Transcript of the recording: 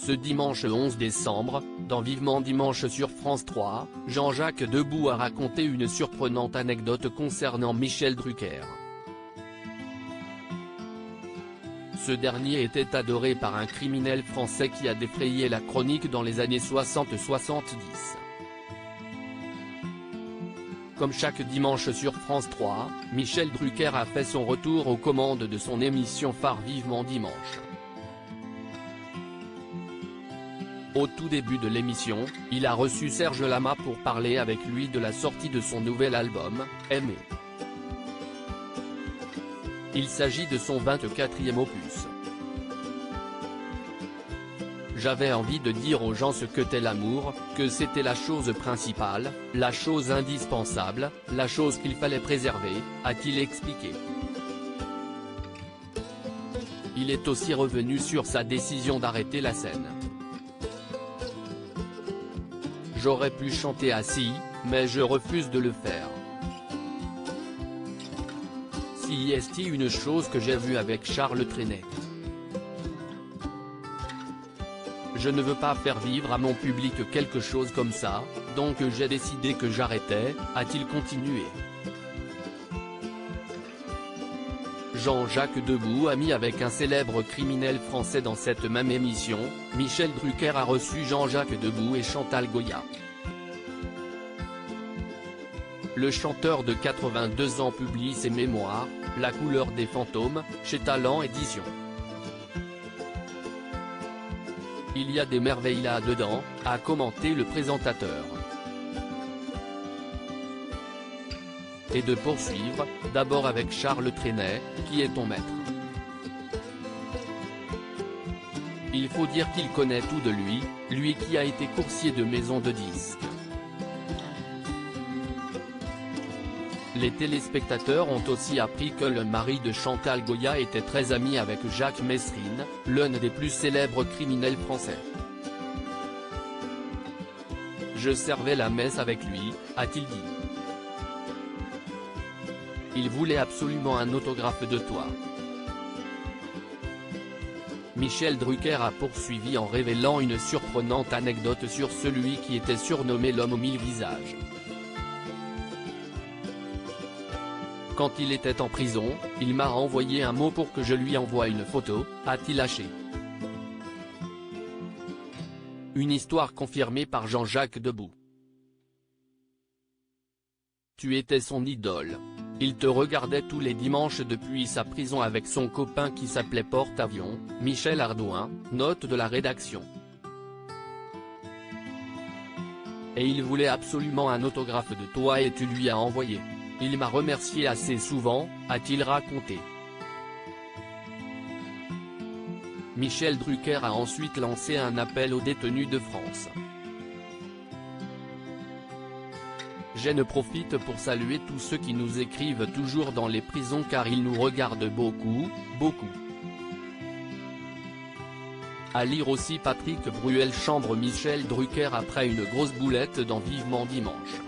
Ce dimanche 11 décembre, dans Vivement Dimanche sur France 3, Jean-Jacques Debout a raconté une surprenante anecdote concernant Michel Drucker. Ce dernier était adoré par un criminel français qui a défrayé la chronique dans les années 60-70. Comme chaque dimanche sur France 3, Michel Drucker a fait son retour aux commandes de son émission phare Vivement Dimanche. Au tout début de l'émission, il a reçu Serge Lama pour parler avec lui de la sortie de son nouvel album, Aimer. Il s'agit de son 24e opus. J'avais envie de dire aux gens ce qu'était l'amour, que c'était la chose principale, la chose indispensable, la chose qu'il fallait préserver, a-t-il expliqué. Il est aussi revenu sur sa décision d'arrêter la scène. J'aurais pu chanter assis, mais je refuse de le faire. Si est une chose que j'ai vue avec Charles Trenet. Je ne veux pas faire vivre à mon public quelque chose comme ça, donc j'ai décidé que j'arrêtais, a-t-il continué. Jean-Jacques Debout, ami avec un célèbre criminel français dans cette même émission, Michel Drucker a reçu Jean-Jacques Debout et Chantal Goya. Le chanteur de 82 ans publie ses mémoires, La couleur des fantômes, chez Talent Éditions. Il y a des merveilles là-dedans, a commenté le présentateur. Et de poursuivre, d'abord avec Charles Trenet, qui est ton maître. Il faut dire qu'il connaît tout de lui, lui qui a été coursier de maison de disques. Les téléspectateurs ont aussi appris que le mari de Chantal Goya était très ami avec Jacques Messrine, l'un des plus célèbres criminels français. Je servais la messe avec lui, a-t-il dit. Il voulait absolument un autographe de toi. Michel Drucker a poursuivi en révélant une surprenante anecdote sur celui qui était surnommé l'homme aux 1000 visages. Quand il était en prison, il m'a envoyé un mot pour que je lui envoie une photo, a-t-il lâché. Une histoire confirmée par Jean-Jacques Debout. Tu étais son idole. Il te regardait tous les dimanches depuis sa prison avec son copain qui s'appelait Porte-Avions, Michel Ardouin, note de la rédaction. Et il voulait absolument un autographe de toi et tu lui as envoyé. Il m'a remercié assez souvent, a-t-il raconté. Michel Drucker a ensuite lancé un appel aux détenus de France. Je profite pour saluer tous ceux qui nous écrivent toujours dans les prisons car ils nous regardent beaucoup, beaucoup. À lire aussi Patrick Bruel chambre Michel Drucker après une grosse boulette dans Vivement Dimanche.